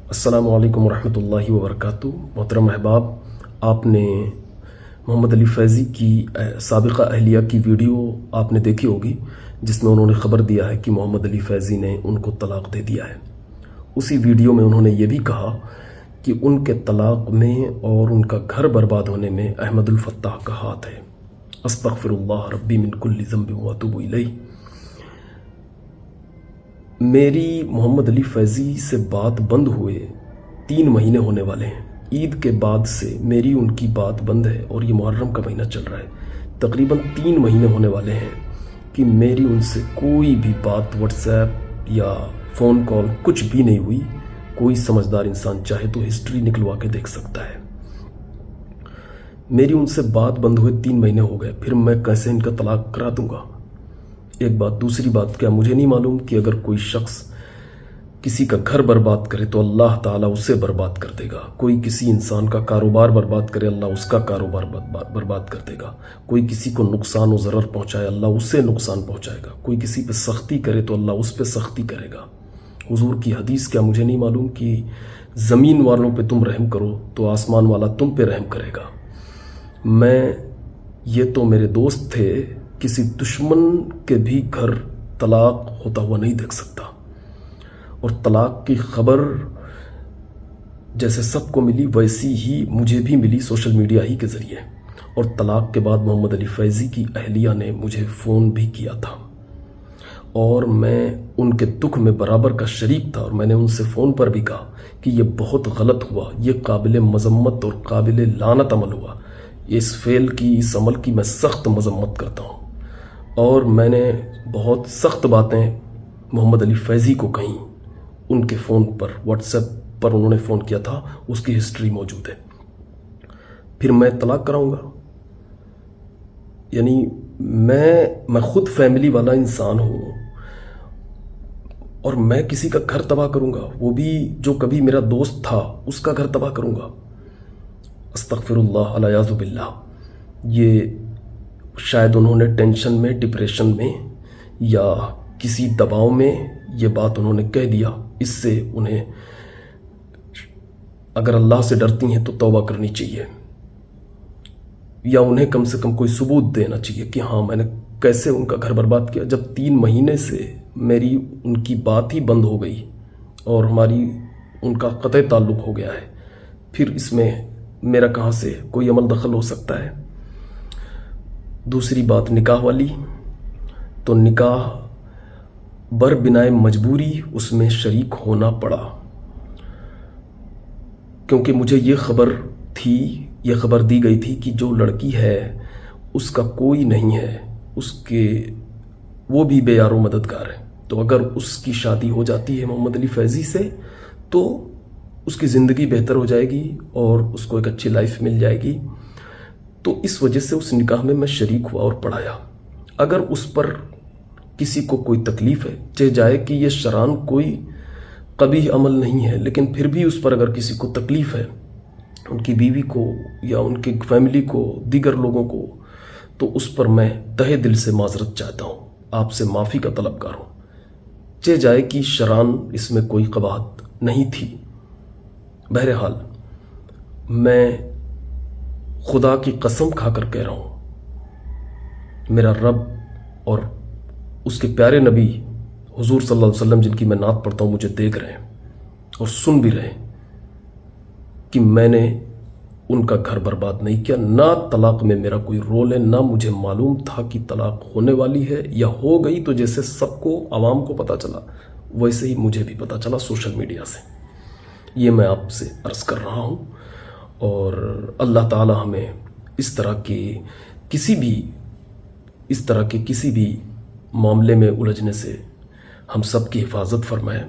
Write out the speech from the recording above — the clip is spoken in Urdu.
السلام علیکم ورحمۃ اللہ وبرکاتہ۔ محترم احباب، آپ نے محمد علی فیضی کی سابقہ اہلیہ کی ویڈیو آپ نے دیکھی ہوگی، جس میں انہوں نے خبر دیا ہے کہ محمد علی فیضی نے ان کو طلاق دے دیا ہے۔ اسی ویڈیو میں انہوں نے یہ بھی کہا کہ ان کے طلاق میں اور ان کا گھر برباد ہونے میں احمد الفتاح کا ہاتھ ہے۔ استغفر اللہ ربی من کل ذنب واتوب الیہ۔ میری محمد علی فیضی سے بات بند ہوئے 3 مہینے ہونے والے ہیں۔ عید کے بعد سے میری ان کی بات بند ہے اور یہ محرم کا مہینہ چل رہا ہے۔ تقریباً 3 مہینے ہونے والے ہیں کہ میری ان سے کوئی بھی بات واٹس ایپ یا فون کال کچھ بھی نہیں ہوئی۔ کوئی سمجھدار انسان چاہے تو ہسٹری نکلوا کے دیکھ سکتا ہے۔ میری ان سے بات بند ہوئے 3 مہینے ہو گئے، پھر میں کیسے ان کا طلاق کرا دوں گا؟ ایک بات۔ دوسری بات، کیا مجھے نہیں معلوم کہ اگر کوئی شخص کسی کا گھر برباد کرے تو اللہ تعالیٰ اسے برباد کر دے گا؟ کوئی کسی انسان کا کاروبار برباد کرے، اللہ اس کا کاروبار برباد کر دے گا۔ کوئی کسی کو نقصان و ضرر پہنچائے، اللہ اسے نقصان پہنچائے گا۔ کوئی کسی پہ سختی کرے تو اللہ اس پہ سختی کرے گا۔ حضور کی حدیث، کیا مجھے نہیں معلوم کہ زمین والوں پہ تم رحم کرو تو آسمان والا تم پہ رحم کرے گا؟ یہ تو میرے دوست تھے، کسی دشمن کے بھی گھر طلاق ہوتا ہوا نہیں دیکھ سکتا۔ اور طلاق کی خبر جیسے سب کو ملی ویسی ہی مجھے بھی ملی سوشل میڈیا ہی کے ذریعے۔ اور طلاق کے بعد محمد علی فیضی کی اہلیہ نے مجھے فون بھی کیا تھا اور میں ان کے دکھ میں برابر کا شریک تھا، اور میں نے ان سے فون پر بھی کہا کہ یہ بہت غلط ہوا، یہ قابل مذمت اور قابل لعنت عمل ہوا۔ اس فعل کی، اس عمل کی میں سخت مذمت کرتا ہوں، اور میں نے بہت سخت باتیں محمد علی فیضی کو کہیں۔ ان کے فون پر، واٹس ایپ پر انہوں نے فون کیا تھا، اس کی ہسٹری موجود ہے۔ پھر میں طلاق کراؤں گا؟ یعنی میں خود فیملی والا انسان ہوں، اور میں کسی کا گھر تباہ کروں گا؟ وہ بھی جو کبھی میرا دوست تھا، اس کا گھر تباہ کروں گا؟ استغفر اللہ الیاذ باللہ۔ یہ شاید انہوں نے ٹینشن میں، ڈپریشن میں یا کسی دباؤ میں یہ بات انہوں نے کہہ دیا۔ اس سے انہیں، اگر اللہ سے ڈرتی ہیں تو توبہ کرنی چاہیے، یا انہیں کم سے کم کوئی ثبوت دینا چاہیے کہ ہاں میں نے کیسے ان کا گھر برباد کیا۔ جب 3 مہینے سے میری ان کی بات ہی بند ہو گئی اور ہماری ان کا قطع تعلق ہو گیا ہے، پھر اس میں میرا کہاں سے کوئی عمل دخل ہو سکتا ہے؟ دوسری بات، نکاح والی، تو نکاح بر بنائے مجبوری اس میں شریک ہونا پڑا، کیونکہ مجھے یہ خبر دی گئی تھی کہ جو لڑکی ہے اس کا کوئی نہیں ہے، وہ بھی بے یار و مددگار ہے۔ تو اگر اس کی شادی ہو جاتی ہے محمد علی فیضی سے تو اس کی زندگی بہتر ہو جائے گی اور اس کو ایک اچھی لائف مل جائے گی۔ تو اس وجہ سے اس نکاح میں میں شریک ہوا اور پڑھایا۔ اگر اس پر کسی کو کوئی تکلیف ہے، چاہے جائے کہ یہ شرعاً کوئی قبیح عمل نہیں ہے، لیکن پھر بھی اس پر اگر کسی کو تکلیف ہے، ان کی بیوی کو یا ان کی فیملی کو، دیگر لوگوں کو، تو اس پر میں تہہ دل سے معذرت چاہتا ہوں، آپ سے معافی کا طلبگار ہوں، چاہے جائے کہ شرعاً اس میں کوئی قباحت نہیں تھی۔ بہرحال میں خدا کی قسم کھا کر کہہ رہا ہوں، میرا رب اور اس کے پیارے نبی حضور صلی اللہ علیہ وسلم، جن کی میں نعت پڑھتا ہوں، مجھے دیکھ رہے ہیں اور سن بھی رہے ہیں کہ میں نے ان کا گھر برباد نہیں کیا، نہ طلاق میں میرا کوئی رول ہے، نہ مجھے معلوم تھا کہ طلاق ہونے والی ہے، یا ہو گئی تو جیسے سب کو، عوام کو پتہ چلا، ویسے ہی مجھے بھی پتہ چلا سوشل میڈیا سے۔ یہ میں آپ سے عرض کر رہا ہوں، اور اللہ تعالی ہمیں اس طرح کے کسی بھی معاملے میں الجھنے سے ہم سب کی حفاظت فرمائے۔